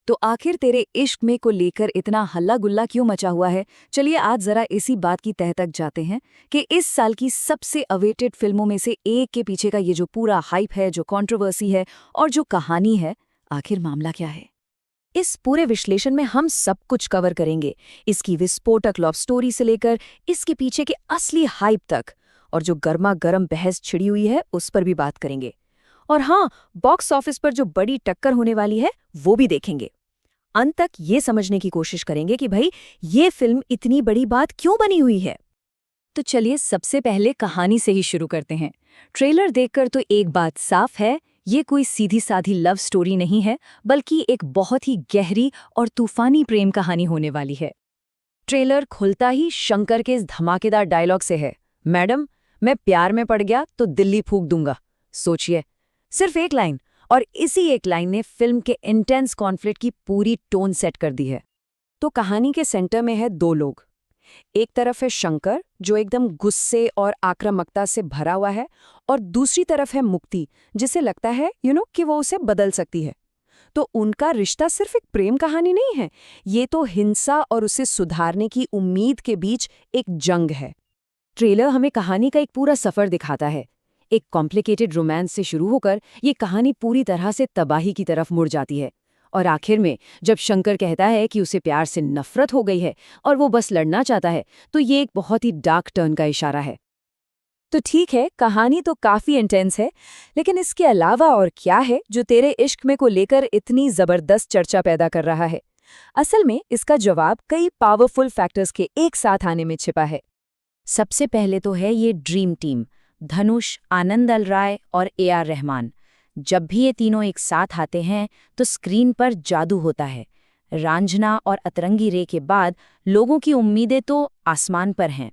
तो आखिर तेरे इश्क में को लेकर इतना हल्ला गुल्ला क्यों मचा हुआ है? चलिए आज जरा इसी बात की तह तक जाते हैं कि इस साल की सबसे अवेटेड फिल्मों में से एक के पीछे का ये जो पूरा हाइप है, जो कंट्रोवर्सी है और जो कहानी है, आखिर मामला क्या है। इस पूरे विश्लेषण में हम सब कुछ कवर करेंगे, इसकी विस्फोटक लव स्टोरी से लेकर इसके पीछे के असली हाइप तक, और जो गर्मा गर्म बहस छिड़ी हुई है उस पर भी बात करेंगे। और हाँ, बॉक्स ऑफिस पर जो बड़ी टक्कर होने वाली है वो भी देखेंगे। अंत तक ये समझने की कोशिश करेंगे कि भाई ये फिल्म इतनी बड़ी बात क्यों बनी हुई है। तो चलिए सबसे पहले कहानी से ही शुरू करते हैं। ट्रेलर देखकर तो एक बात साफ है, ये कोई सीधी साधी लव स्टोरी नहीं है, बल्कि एक बहुत ही गहरी और तूफानी प्रेम कहानी होने वाली है। ट्रेलर खुलता ही शंकर के इस धमाकेदार डायलॉग से है, मैडम मैं प्यार में पड़ गया तो दिल्ली फूंक दूंगा। सोचिए, सिर्फ एक लाइन, और इसी एक लाइन ने फिल्म के इंटेंस कॉन्फ्लिक्ट की पूरी टोन सेट कर दी है। तो कहानी के सेंटर में है दो लोग। एक तरफ है शंकर जो एकदम गुस्से और आक्रामकता से भरा हुआ है, और दूसरी तरफ है मुक्ति जिसे लगता है कि वो उसे बदल सकती है। तो उनका रिश्ता सिर्फ एक प्रेम कहानी नहीं है, ये तो हिंसा और उसे सुधारने की उम्मीद के बीच एक जंग है। ट्रेलर हमें कहानी का एक पूरा सफर दिखाता है। एक कॉम्प्लिकेटेड रोमांस से शुरू होकर ये कहानी पूरी तरह से तबाही की तरफ मुड़ जाती है, और आखिर में जब शंकर कहता है कि उसे प्यार से नफरत हो गई है और वो बस लड़ना चाहता है, तो ये एक बहुत ही डार्क टर्न का इशारा है। तो ठीक है, कहानी तो काफी इंटेंस है, लेकिन इसके अलावा और क्या है जो तेरे इश्क में को लेकर इतनी जबरदस्त चर्चा पैदा कर रहा है? असल में इसका जवाब कई पावरफुल फैक्टर्स के एक साथ आने में छिपा है। सबसे पहले तो है ये ड्रीम टीम, धनुष, आनंद अल राय और AR रहमान। जब भी ये तीनों एक साथ आते हैं तो स्क्रीन पर जादू होता है। रांझना और अतरंगी रे के बाद लोगों की उम्मीदें तो आसमान पर हैं।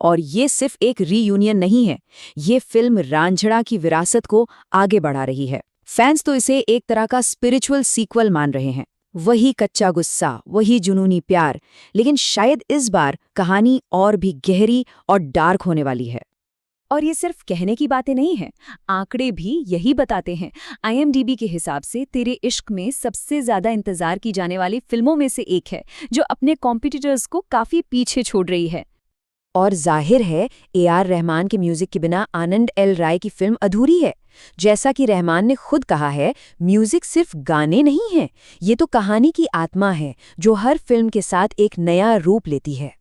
और ये सिर्फ एक रीयूनियन नहीं है, ये फिल्म रांझना की विरासत को आगे बढ़ा रही है। फैंस तो इसे एक तरह का स्पिरिचुअल सीक्वल मान रहे हैं। वही कच्चा गुस्सा, वही जुनूनी प्यार, लेकिन शायद इस बार कहानी और भी गहरी और डार्क होने वाली है। और ये सिर्फ कहने की बातें नहीं हैं, आंकड़े भी यही बताते हैं। IMDb के हिसाब से तेरे इश्क में सबसे ज्यादा इंतजार की जाने वाली फिल्मों में से एक है, जो अपने कॉम्पिटिटर्स को काफी पीछे छोड़ रही है। और जाहिर है AR रहमान के म्यूजिक के बिना आनंद एल राय की फिल्म अधूरी है। जैसा कि रहमान ने खुद कहा है, म्यूजिक सिर्फ गाने नहीं है, ये तो कहानी की आत्मा है जो हर फिल्म के साथ एक नया रूप लेती है।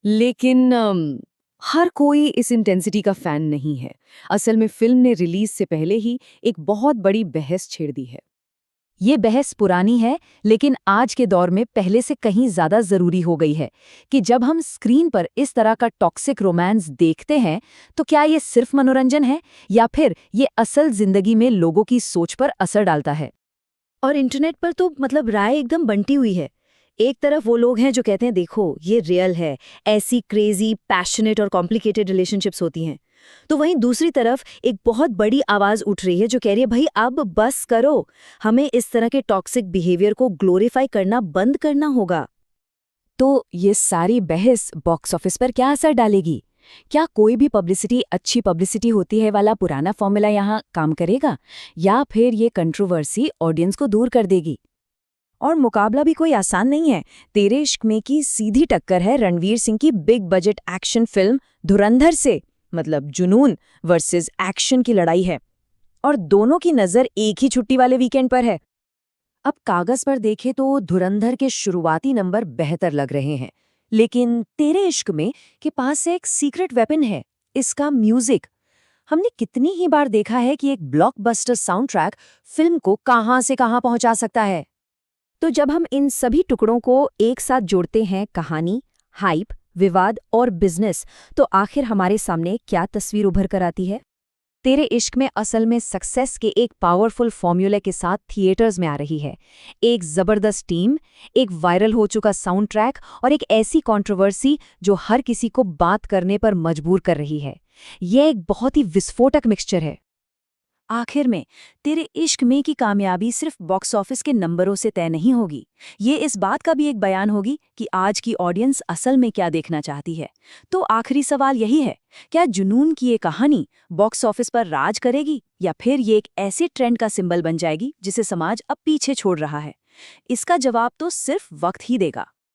लेकिन हर कोई इस इंटेंसिटी का फैन नहीं है। असल में फिल्म ने रिलीज से पहले ही एक बहुत बड़ी बहस छेड़ दी है। ये बहस पुरानी है, लेकिन आज के दौर में पहले से कहीं ज्यादा जरूरी हो गई है कि जब हम स्क्रीन पर इस तरह का टॉक्सिक रोमांस देखते हैं तो क्या ये सिर्फ मनोरंजन है या फिर ये असल जिंदगी में लोगों की सोच पर असर डालता है। और इंटरनेट पर तो राय एकदम बंटी हुई है। एक तरफ वो लोग हैं जो कहते हैं देखो ये रियल है, ऐसी क्रेजी, पैशनेट और कॉम्प्लिकेटेड रिलेशनशिप्स होती हैं। तो वहीं दूसरी तरफ एक बहुत बड़ी आवाज उठ रही है जो कह रही है भाई अब बस करो, हमें इस तरह के टॉक्सिक बिहेवियर को ग्लोरीफाई करना बंद करना होगा। तो ये सारी बहस बॉक्स ऑफिस पर क्या असर डालेगी? क्या कोई भी पब्लिसिटी अच्छी पब्लिसिटी होती है वाला पुराना फॉर्मूला यहाँ काम करेगा, या फिर ये कंट्रोवर्सी ऑडियंस को दूर कर देगी? और मुकाबला भी कोई आसान नहीं है। तेरे इश्क में की सीधी टक्कर है रणवीर सिंह की बिग बजट एक्शन फिल्म धुरंधर से। जुनून वर्सेस एक्शन की लड़ाई है, और दोनों की नजर एक ही छुट्टी वाले वीकेंड पर है। अब कागज पर देखें तो धुरंधर के शुरुआती नंबर बेहतर लग रहे हैं, लेकिन तेरे इश्क में के पास एक सीक्रेट वेपन है, इसका म्यूजिक। हमने कितनी ही बार देखा है कि एक ब्लॉकबस्टर साउंड ट्रैक फिल्म को कहां से कहां पहुंचा सकता है। तो जब हम इन सभी टुकड़ों को एक साथ जोड़ते हैं, कहानी, हाइप, विवाद और बिजनेस, तो आखिर हमारे सामने क्या तस्वीर उभर कर आती है? तेरे इश्क में असल में सक्सेस के एक पावरफुल फॉर्मूले के साथ थिएटर्स में आ रही है। एक जबरदस्त टीम, एक वायरल हो चुका साउंड ट्रैक और एक ऐसी कंट्रोवर्सी जो हर किसी को बात करने पर मजबूर कर रही है। यह एक बहुत ही विस्फोटक मिक्सचर है। आखिर में तेरे इश्क में की कामयाबी सिर्फ बॉक्स ऑफिस के नंबरों से तय नहीं होगी, ये इस बात का भी एक बयान होगी कि आज की ऑडियंस असल में क्या देखना चाहती है। तो आखिरी सवाल यही है, क्या जुनून की ये कहानी बॉक्स ऑफिस पर राज करेगी, या फिर ये एक ऐसे ट्रेंड का सिंबल बन जाएगी जिसे समाज अब पीछे छोड़ रहा है? इसका जवाब तो सिर्फ वक्त ही देगा।